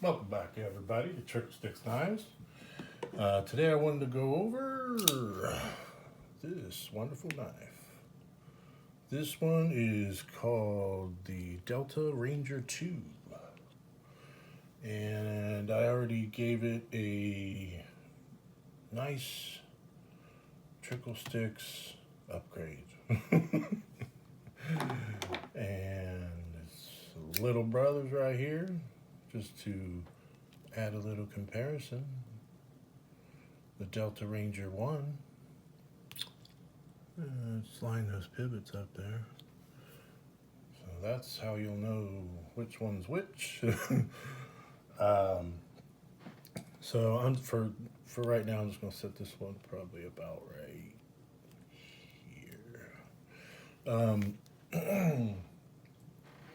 Welcome back, everybody, to Trick Sticks Knives. Today I wanted to go over this wonderful knife. This one is called the Delta Ranger 2. And I already gave it a nice Trickle Sticks upgrade. And it's little brothers right here, just to add a little comparison. The Delta Ranger 1. Let's line those pivots up there. So that's how you'll know which one's which. So for right now, I'm just going to set this one probably about right here.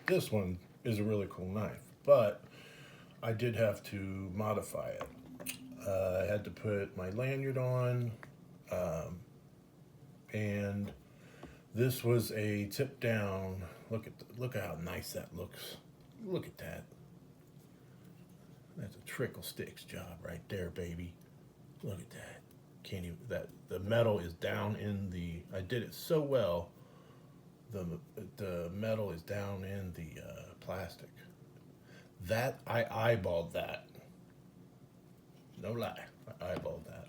This one is a really cool knife, but I did have to modify it. I had to put my lanyard on, and this was a tip down. Look at how nice that looks. Look at that. That's a Trickle Sticks job right there, baby. Look at that. Can't even the metal is down in the. I did it so well. The metal is down in the plastic. That I eyeballed that. No lie, I eyeballed that,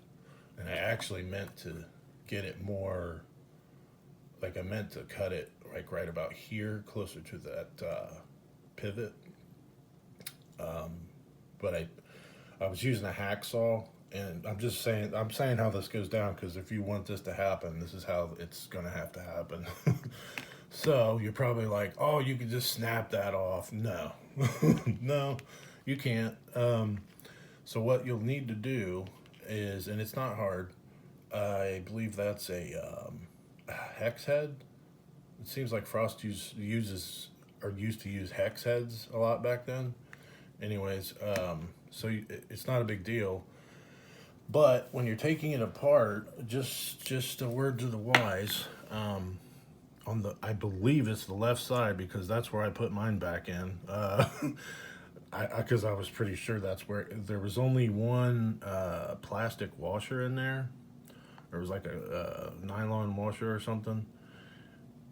and I actually meant to get it more. Like I meant to cut it like right about here, closer to that pivot. But I was using a hacksaw, and I'm saying how this goes down because if you want this to happen, this is how it's gonna have to happen. So you're probably like, oh, you can just snap that off. No, no, you can't. So what you'll need to do is, and it's not hard. I believe that's a hex head. It seems like Frost used to use hex heads a lot back then. Anyways, it's not a big deal. But when you're taking it apart, just a word to the wise. I believe it's the left side because that's where I put mine back in. Because I was pretty sure that's where there was only one plastic washer in there. There was like a nylon washer or something,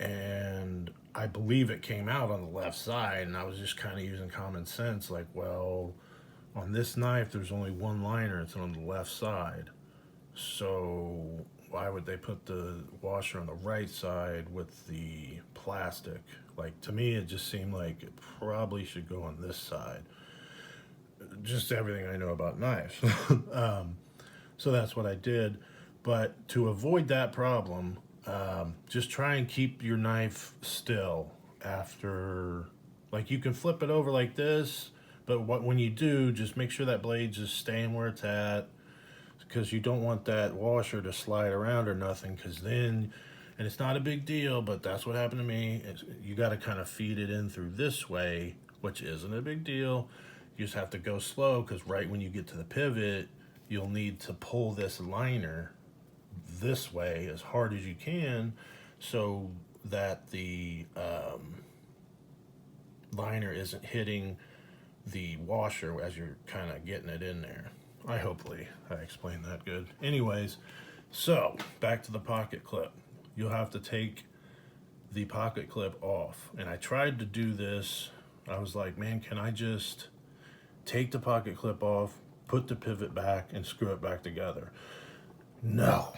and I believe it came out on the left side. And I was just kind of using common sense, like, well, on this knife there's only one liner. It's on the left side, so why would they put the washer on the right side with the plastic? Like, to me, it just seemed like it probably should go on this side. Just everything I know about knives. So that's what I did. But to avoid that problem, just try and keep your knife still after, like, you can flip it over like this, but when you do, just make sure that blade's just staying where it's at, because you don't want that washer to slide around or nothing, because then, and it's not a big deal, but that's what happened to me. You got to kind of feed it in through this way, which isn't a big deal. You just have to go slow, because right when you get to the pivot, you'll need to pull this liner this way as hard as you can so that the liner isn't hitting the washer as you're kind of getting it in there. Hopefully I explained that good. Anyways, so back to the pocket clip. You'll have to take the pocket clip off. And I tried to do this. I was like, man, can I just take the pocket clip off, put the pivot back, and screw it back together? No,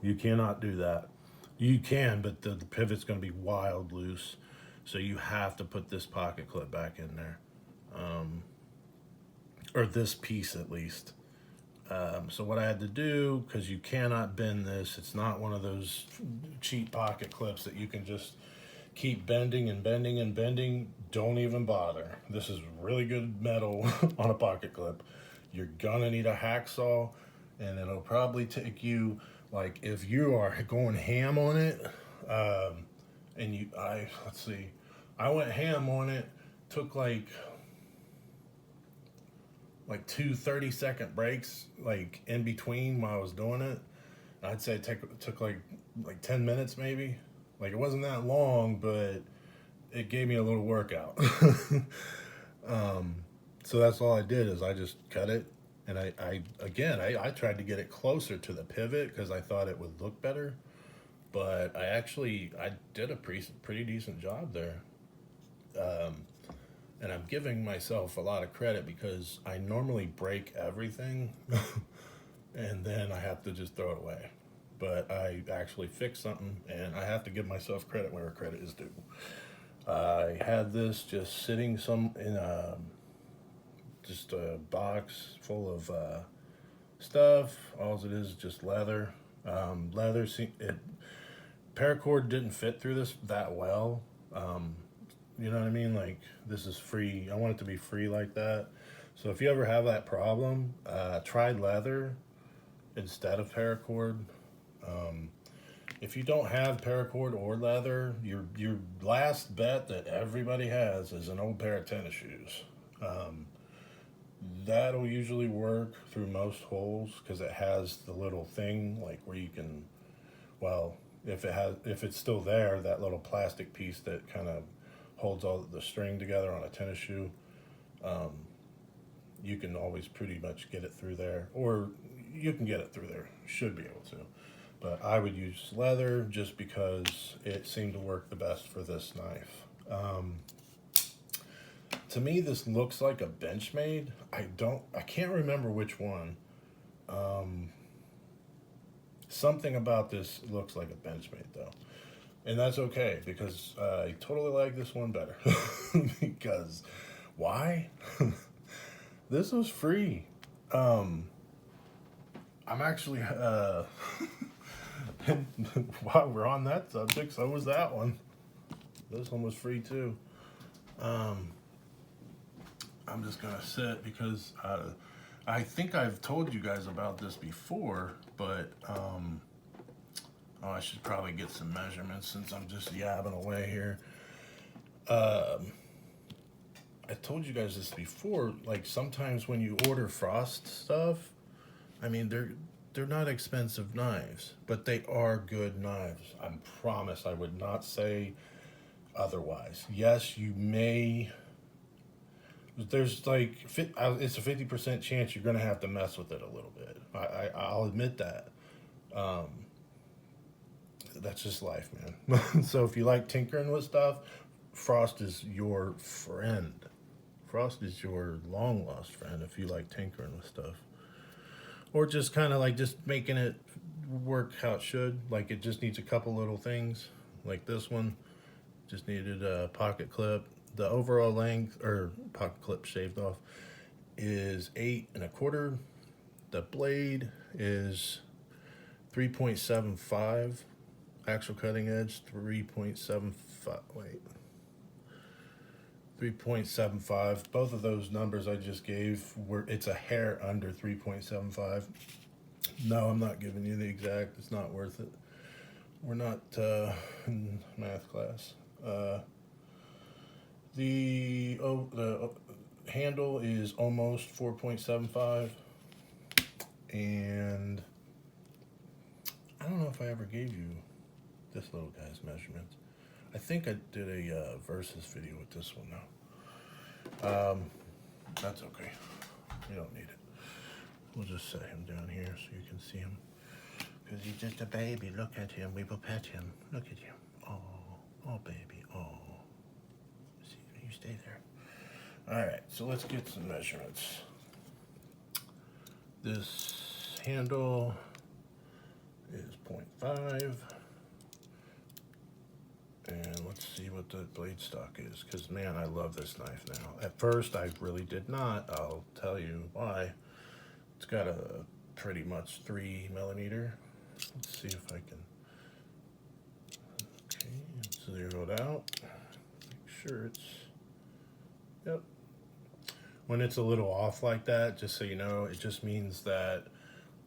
you cannot do that. You can, but the pivot's going to be wild loose. So you have to put this pocket clip back in there. Or this piece at least. So what I had to do, because you cannot bend this, it's not one of those cheap pocket clips that you can just keep bending and bending and bending. Don't even bother. This is really good metal on a pocket clip. You're gonna need a hacksaw, and it'll probably take you, like, if you are going ham on it, let's see, I went ham on it, took like two 30-second breaks, like, in between while I was doing it. I'd say it took like 10 minutes maybe. Like, it wasn't that long, but it gave me a little workout. So that's all I did is I just cut it, and I tried to get it closer to the pivot because I thought it would look better, but I did a pretty decent job there. Um, and I'm giving myself a lot of credit because I normally break everything and then I have to just throw it away. But I actually fixed something, and I have to give myself credit where credit is due. I had this just sitting in just a box full of stuff. All it is just leather. Paracord didn't fit through this that well. Um, you know what I mean? Like, this is free. I want it to be free like that. So if you ever have that problem, try leather instead of paracord. Um, if you don't have paracord or leather, your last bet that everybody has is an old pair of tennis shoes. Um, that'll usually work through most holes because it has the little thing like where you can, well, if it's still there, that little plastic piece that kind of holds all the string together on a tennis shoe. Um, you can always pretty much get it through there, or you can get it through there. Should be able to. But I would use leather just because it seemed to work the best for this knife. To me, this looks like a Benchmade. I can't remember which one. Um, Something about this looks like a Benchmade though. And that's okay because I totally like this one better. Because why? This was free. Um, I'm actually, while we're on that subject, so was that one. This one was free too. Um, I'm just gonna sit because I think I've told you guys about this before, but oh, I should probably get some measurements since I'm just yabbing away here. Um, I told you guys this before. Like sometimes when you order Frost stuff, I mean they're not expensive knives, but they are good knives. I promise. I would not say otherwise. Yes, you may. There's like it's a 50% chance you're gonna have to mess with it a little bit. I'll admit that. Um, that's just life, man. So if you like tinkering with stuff, Frost is your friend. Frost is your long lost friend if you like tinkering with stuff, or just kind of like just making it work how it should. Like it just needs a couple little things. Like this one just needed a pocket clip. The overall length or pocket clip shaved off is 8 1/4. The blade is 3.75. Actual cutting edge 3.75. Wait, 3.75. Both of those numbers I just gave it's a hair under 3.75. No, I'm not giving you the exact. It's not worth it. We're not in math class. The handle is almost 4.75, and I don't know if I ever gave you this little guy's measurements. I think I did a versus video with this one now. That's okay. You don't need it. We'll just set him down here so you can see him. Because he's just a baby. Look at him. We will pet him. Look at him. Oh, baby. Oh. See, you stay there. All right, so let's get some measurements. This handle is 0.5. And let's see what the blade stock is, because man, I love this knife now. At first, I really did not. I'll tell you why. It's got a pretty much 3mm. Let's see if I can. Okay, zero it out. Make sure it's. Yep. When it's a little off like that, just so you know, it just means that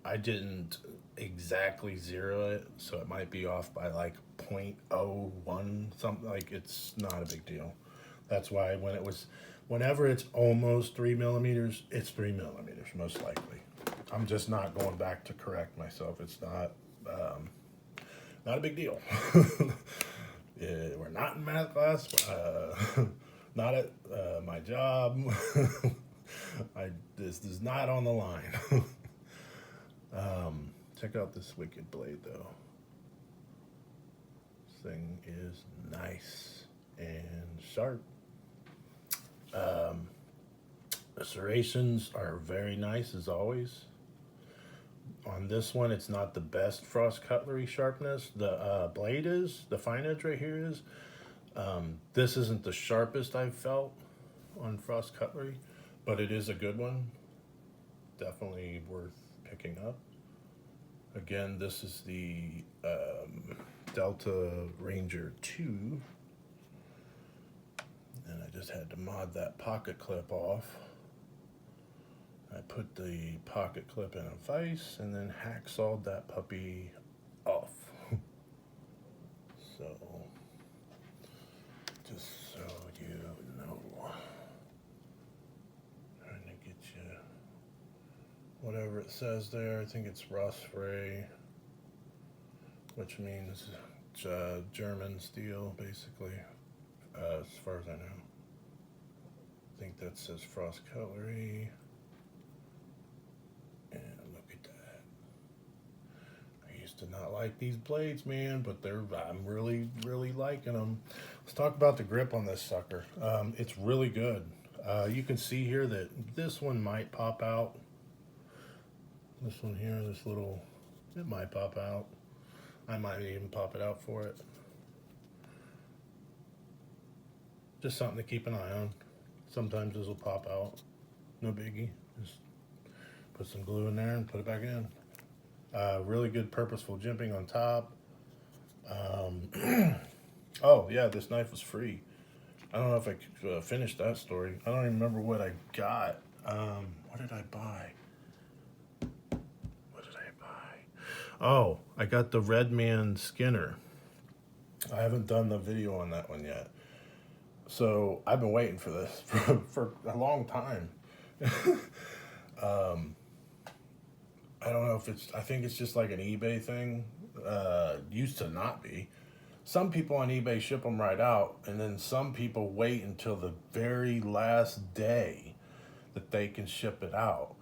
I didn't exactly zero it, so it might be off by like 0.01 something. Like it's not a big deal. That's why whenever it's almost 3mm, it's 3mm most likely. I'm just not going back to correct myself. It's not a big deal. We're not in math class. Not at my job. This is not on the line. Check out this Wicked blade though. This thing is nice and sharp. The serrations are very nice as always. On this one, it's not the best Frost Cutlery sharpness. The blade is, the fine edge right here is. This isn't the sharpest I've felt on Frost Cutlery, but it is a good one. Definitely worth picking up. Again, this is the Delta Ranger 2. And I just had to mod that pocket clip off. I put the pocket clip in a vise and then hacksawed that puppy off. So, just so you know, trying to get you whatever it says there. I think it's rust free, which means German steel, basically, as far as I know. I think that says Frost Cutlery. And look at that. I used to not like these blades, man, but I'm really liking them. Let's talk about the grip on this sucker. It's really good. You can see here that this one might pop out. This one here, this little, it might pop out. I might even pop it out for it. Just something to keep an eye on. Sometimes this will pop out. No biggie. Just put some glue in there and put it back in. Really good purposeful jimping on top. Oh yeah, this knife was free. I don't know if I finished that story. I don't even remember what I got. What did I buy? What did I buy? Oh, I got the Redman Skinner. I haven't done the video on that one yet. So I've been waiting for this for a long time. I don't know if it's, I think it's just like an eBay thing. Used to not be. Some people on eBay ship them right out, and then some people wait until the very last day that they can ship it out,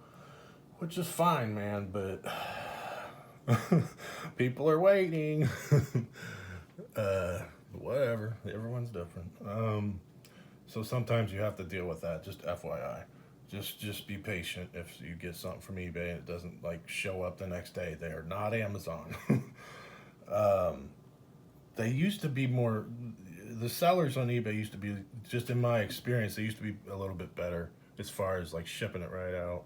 which is fine, man, but people are waiting. Whatever, everyone's different. So sometimes you have to deal with that, just FYI. Just be patient if you get something from eBay and it doesn't like show up the next day. They are not Amazon. They used to be more, the sellers on eBay used to be, just in my experience, they used to be a little bit better as far as like shipping it right out.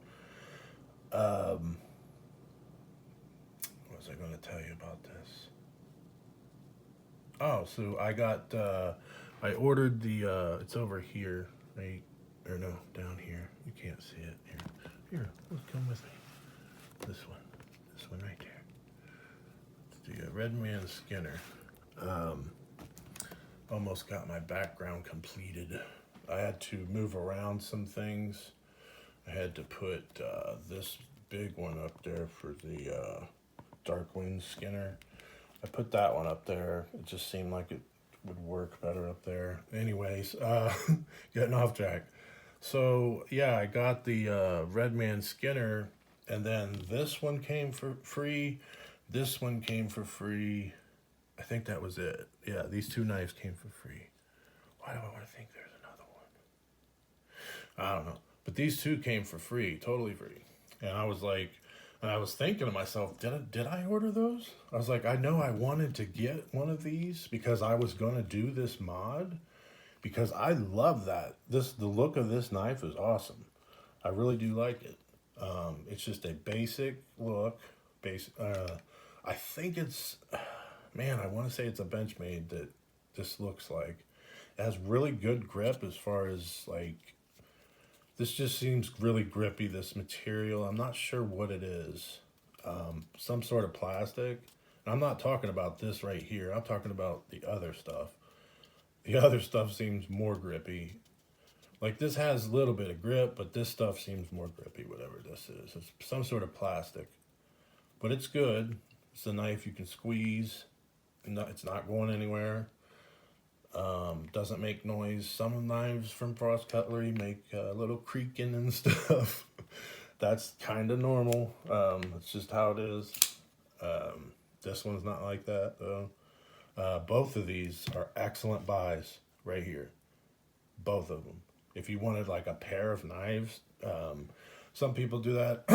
What was I going to tell you about this? Oh, so I got, I ordered the, it's over here, right? Or no, down here. You can't see it. Here, come with me. This one right there. It's the Redman Skinner. Almost got my background completed. I had to move around some things. I had to put this big one up there for the Darkwing Skinner. I put that one up there. It just seemed like it would work better up there. Anyways, getting off track. So yeah, I got the Redman Skinner, and then this one came for free. This one came for free. I think that was it. Yeah, these two knives came for free. Why do I want to think there's another one? I don't know. But these two came for free, totally free. And I was like, and I was thinking to myself, did I order those? I was like, I know I wanted to get one of these because I was going to do this mod. Because I love that. The look of this knife is awesome. I really do like it. It's just a basic look. I think it's, man, I want to say it's a Benchmade that this looks like. It has really good grip as far as like, this just seems really grippy, this material. I'm not sure what it is. Some sort of plastic. And I'm not talking about this right here. I'm talking about the other stuff. The other stuff seems more grippy. Like this has a little bit of grip, but this stuff seems more grippy, whatever this is. It's some sort of plastic. But it's good. It's a knife you can squeeze. It's not going anywhere. Doesn't make noise. Some knives from Frost Cutlery make a little creaking and stuff. that's kind of normal. It's just how it is. This one's not like that though. Both of these are excellent buys right here. Both of them. If you wanted like a pair of knives, some people do that.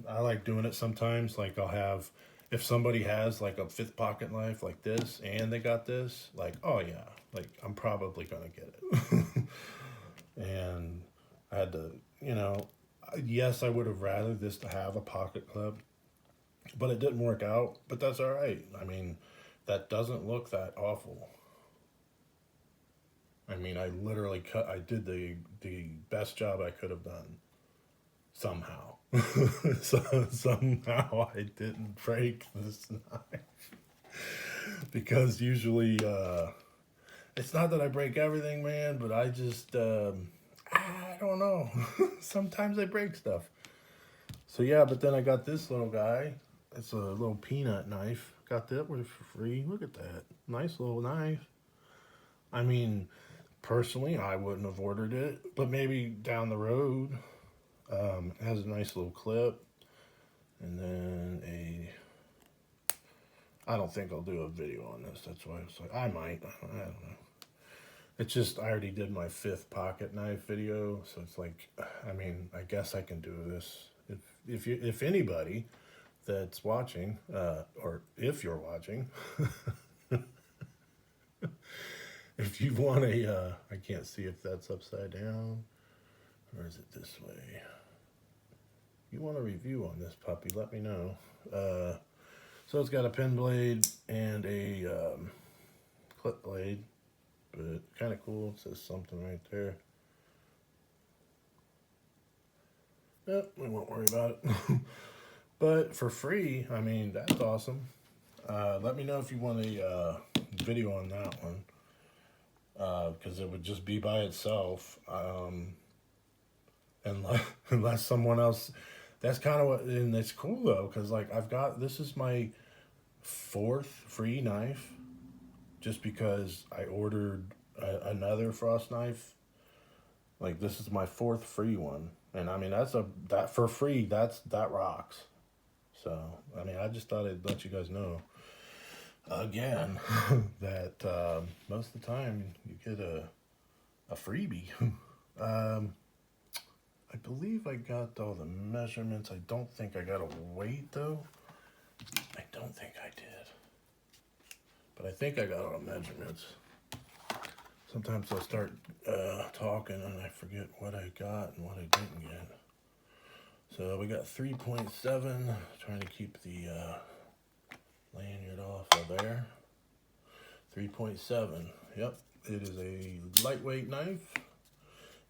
I like doing it sometimes. Like I'll have, if somebody has like a fifth pocket knife like this and they got this, like, oh yeah, like I'm probably gonna get it. And I had to, you know, yes, I would have rather this to have a pocket clip, but it didn't work out. But that's all right. I mean, that doesn't look that awful. I mean, I literally cut. I did the best job I could have done somehow. So somehow I didn't break this knife because usually it's not that I break everything, man, but I just I don't know. Sometimes I break stuff. So yeah, but then I got this little guy. It's a little peanut knife. Got that for free. Look at that. Nice little knife. I mean, personally, I wouldn't have ordered it, but maybe down the road. It has a nice little clip. And then I don't think I'll do a video on this. That's why I was like, I might. I don't know. It's just, I already did my fifth pocket knife video. So it's like, I mean, I guess I can do this. If anybody that's watching, or if you're watching, if you want I can't see if that's upside down, or is it this way? You want a review on this puppy, let me know. So it's got a pen blade and a clip blade, but kind of cool. It says something right there. Yep, we won't worry about it. But for free, I mean, that's awesome. Let me know if you want a video on that one, because it would just be by itself. Unless someone else, that's kind of what, and it's cool though, because like this is my fourth free knife, just because I ordered another frost knife. Like this is my fourth free one, and I mean that for free, that rocks. So I mean, I just thought I'd let you guys know again that most of the time you get a freebie. I believe I got all the measurements. I don't think I got a weight though. I don't think I did. But I think I got all the measurements. Sometimes I'll start talking and I forget what I got and what I didn't get. So we got 3.7, trying to keep the lanyard off of there. 3.7, yep, it is a lightweight knife.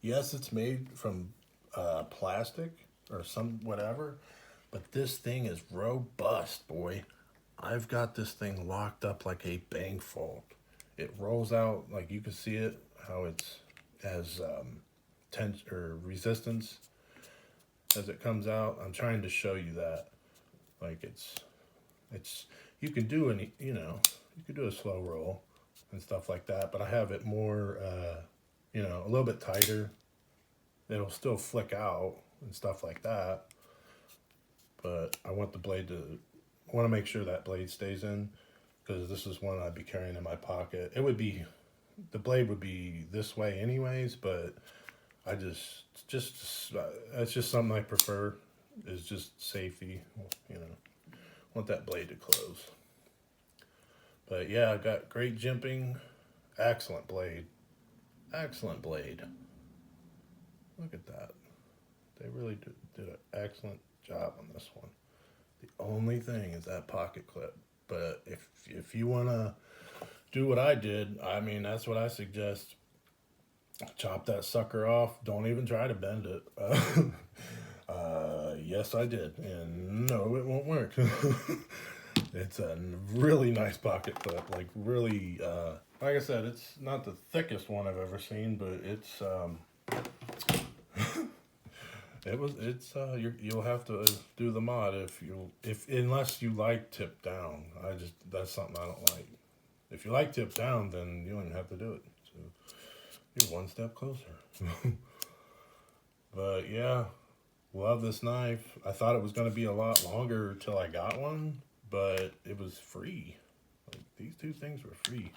Yes, it's made from plastic or some whatever, but this thing is robust, boy. I've got this thing locked up like a bank vault. It rolls out, like you can see it, how it's as tension or resistance as it comes out. I'm trying to show you that, like it's you can do any, you can do a slow roll and stuff like that, but I have it more a little bit tighter. It'll still flick out and stuff like that, but I want I want to make sure that blade stays in, because this is one I'd be carrying in my pocket. The blade would be this way anyways, but I it's just something I prefer, is just safety, want that blade to close. But yeah, I got great jimping, excellent blade. Look at that. They really did an excellent job on this one. The only thing is that pocket clip. But if you want to do what I did, I mean, that's what I suggest. Chop that sucker off. Don't even try to bend it. Yes, I did. And no, it won't work. It's a really nice pocket clip. Like really, like I said, it's not the thickest one I've ever seen, but it's you'll have to do the mod unless you like tip down. That's something I don't like. If you like tip down, then you don't even have to do it. So you're one step closer. But yeah, Love this knife. I thought it was going to be a lot longer till I got one, but it was free. Like, these two things were free.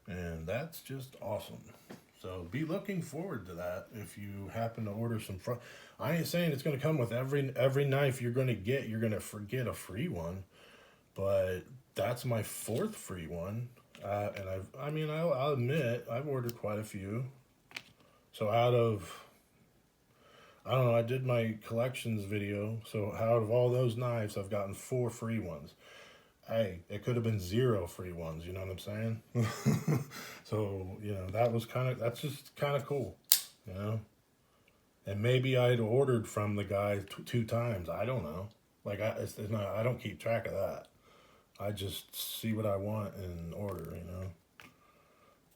And that's just awesome. So be looking forward to that if you happen to order some I ain't saying it's going to come with every knife you're going to get. You're going to forget a free one, but that's my fourth free one. And I'll admit I've ordered quite a few. So out of, I don't know, I did my collections video. So out of all those knives, I've gotten four free ones. Hey, it could have been zero free ones. You know what I'm saying? So that's just kind of cool. You know, and maybe I'd ordered from the guy two times. I don't know. Like it's not. I don't keep track of that. I just see what I want and order. You know.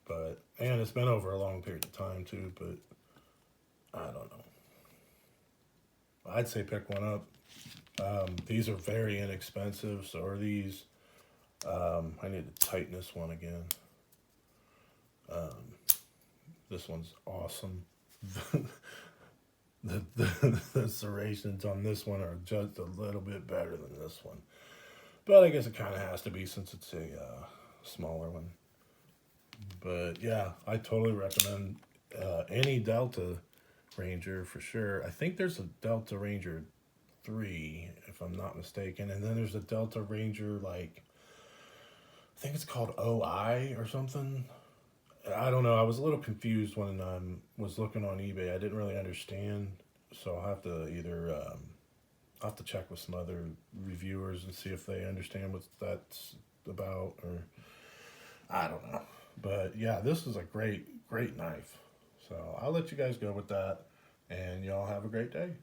But and it's been over a long period of time too. But I don't know. I'd say pick one up. These are very inexpensive. So are these. I need to tighten this one again. This one's awesome. The serrations on this one are just a little bit better than this one. But I guess it kind of has to be since it's a smaller one. But yeah, I totally recommend any Delta Ranger for sure. I think there's a Delta Ranger 3, if I'm not mistaken. And then there's a Delta Ranger, like, I think it's called OI or something. I don't know. I was a little confused when I was looking on eBay. I didn't really understand. So I'll have to I'll have to check with some other reviewers and see if they understand what that's about, or I don't know. But yeah, this is a great, great knife. So I'll let you guys go with that, and y'all have a great day.